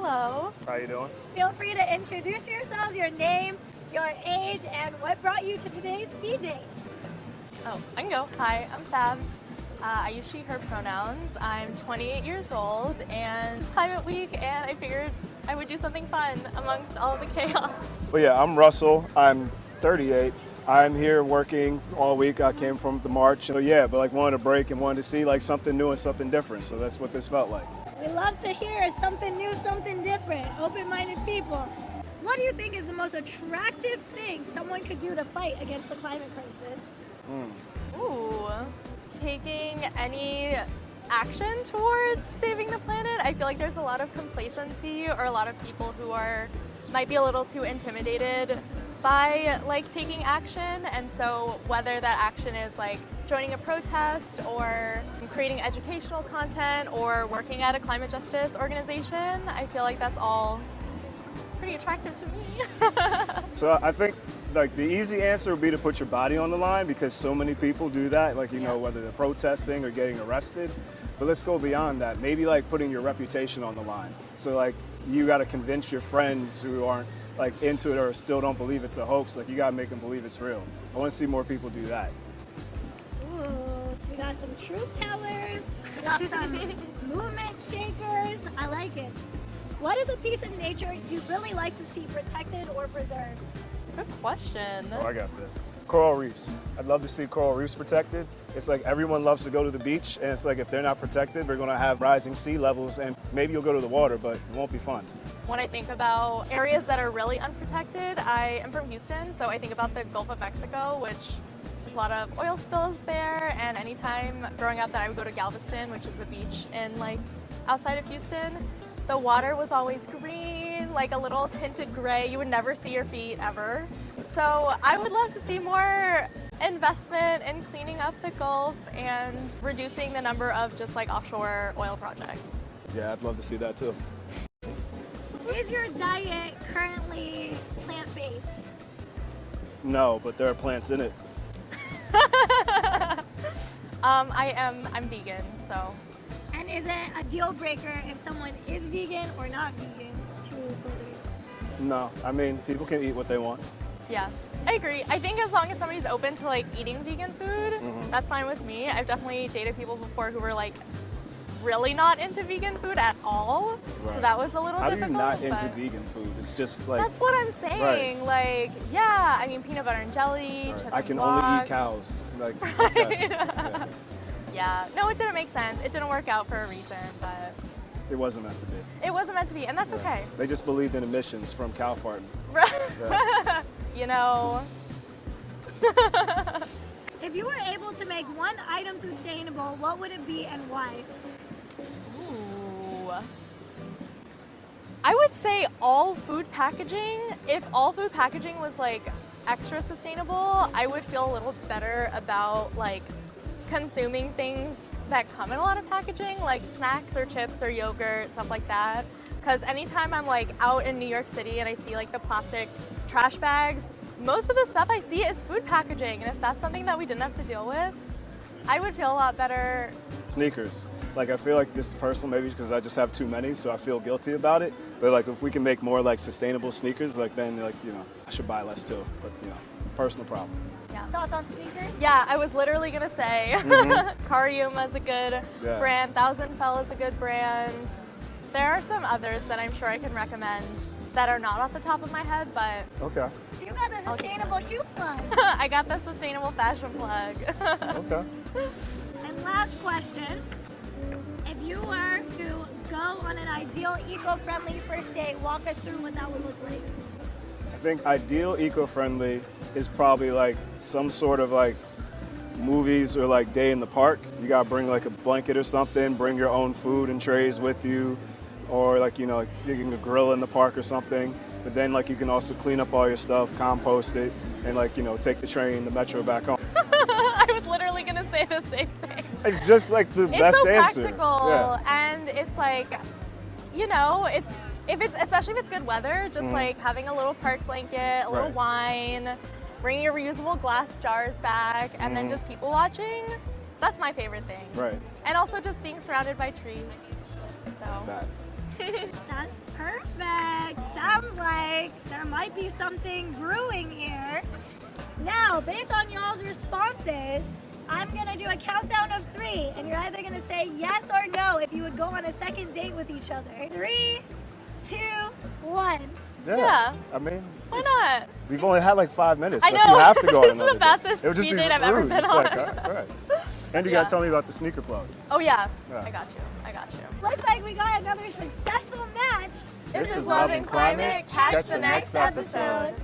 Hello. How you doing? Feel free to introduce yourselves, your name, your age, and what brought you to today's speed date. Oh, I can go. Hi, I'm Sabs. I use she, her pronouns. I'm 28 years old, and it's Climate Week, and I figured I would do something fun amongst all of the chaos. Well, yeah, I'm Russell. I'm 38. I'm here working all week. I came from the march. So yeah, but like wanted a break and wanted to see like something new and something different. So that's what this felt like. We love to hear something new, something different, open-minded people. What do you think is the most attractive thing someone could do to fight against the climate crisis? Ooh, taking any action towards saving the planet. I feel like there's a lot of complacency or a lot of people who might be a little too intimidated by like taking action, and so whether that action is like joining a protest or creating educational content or working at a climate justice organization, I feel like that's all pretty attractive to me. So I think like the easy answer would be to put your body on the line because so many people do that, like you know, whether they're protesting or getting arrested. But let's go beyond that. Maybe like putting your reputation on the line. So like you got to convince your friends who aren't like into it or still don't believe it's a hoax. Like you got to make them believe it's real. I want to see more people do that. Ooh, so we got some truth tellers, we got some movement shakers. I like it. What is a piece of nature you'd really like to see protected or preserved? Good question. Oh, I got this. Coral reefs. I'd love to see coral reefs protected. It's like everyone loves to go to the beach, and it's like if they're not protected, we're going to have rising sea levels, and maybe you'll go to the water, but it won't be fun. When I think about areas that are really unprotected, I am from Houston, so I think about the Gulf of Mexico, which there's a lot of oil spills there, and anytime growing up that I would go to Galveston, which is the beach in like outside of Houston, the water was always green, like a little tinted gray. You would never see your feet ever. So I would love to see more investment in cleaning up the Gulf and reducing the number of just like offshore oil projects. Yeah, I'd love to see that too. Is your diet currently plant-based? No, but there are plants in it. I'm vegan, so. And is it a deal breaker if someone is vegan or not vegan to believe? No, I mean, people can eat what they want. Yeah, I agree. I think as long as somebody's open to like eating vegan food, that's fine with me. I've definitely dated people before who were like really not into vegan food at all. Right. So that was a little How difficult. How are you not into but vegan food? It's just like... That's what I'm saying. Like, yeah, I mean, peanut butter and jelly, chips I can and only guac. eat cows. Like, Right. Yeah, no, it didn't make sense. It didn't work out for a reason, but it wasn't meant to be. it wasn't meant to be, and that's okay. They just believed in emissions from cow farting. Right. You know. If you were able to make one item sustainable, what would it be and why? Ooh. I would say all food packaging. If all food packaging was like extra sustainable, I would feel a little better about like consuming things that come in a lot of packaging, like snacks or chips or yogurt, stuff like that. Because anytime I'm like out in New York City and I see like the plastic trash bags, most of the stuff I see is food packaging. And if that's something that we didn't have to deal with, I would feel a lot better. Sneakers. Like, I feel like this is personal, maybe because I just have too many, so I feel guilty about it. But like, if we can make more like sustainable sneakers, like then like, you know, I should buy less too. But you know, personal problem. Yeah. Thoughts on sneakers? Yeah, I was literally gonna say Cariuma is a good brand, Thousand Fell is a good brand. There are some others that I'm sure I can recommend that are not off the top of my head, but Okay. So you got the sustainable shoe plug. I got the sustainable fashion plug. Okay. And last question, if you were to go on an ideal eco-friendly first date, walk us through what that would look like. I think ideal eco-friendly is probably like some sort of like movies or like day in the park. You gotta bring like a blanket or something, bring your own food and trays with you, or like, you know, like you can grill in the park or something. But then like you can also clean up all your stuff, compost it, and like, you know, take the train, the metro back home. I was literally gonna say the same thing. It's just like the It's best so answer. practical, Yeah. and it's like, you know, especially if it's good weather, just like having a little park blanket, a little wine, bringing your reusable glass jars back, and then just people watching. That's my favorite thing. Right. And also just being surrounded by trees. So. That. That's perfect. Sounds like there might be something brewing here. Now, based on y'all's responses, I'm gonna do a countdown of 3, and you're either gonna say yes or no if you would go on a second date with each other. 3, 2, 1. Yeah. I mean, Why not? we've only had like 5 minutes. I So know. if you have to go on This is the another date, fastest it would just speed be date I've ever rude. been Just like, on. all right. And you Yeah. gotta tell me about the sneaker plug. Oh yeah. Yeah. I got you. I got you. Looks like we got another successful match. This is Love and Climate. Catch the next episode.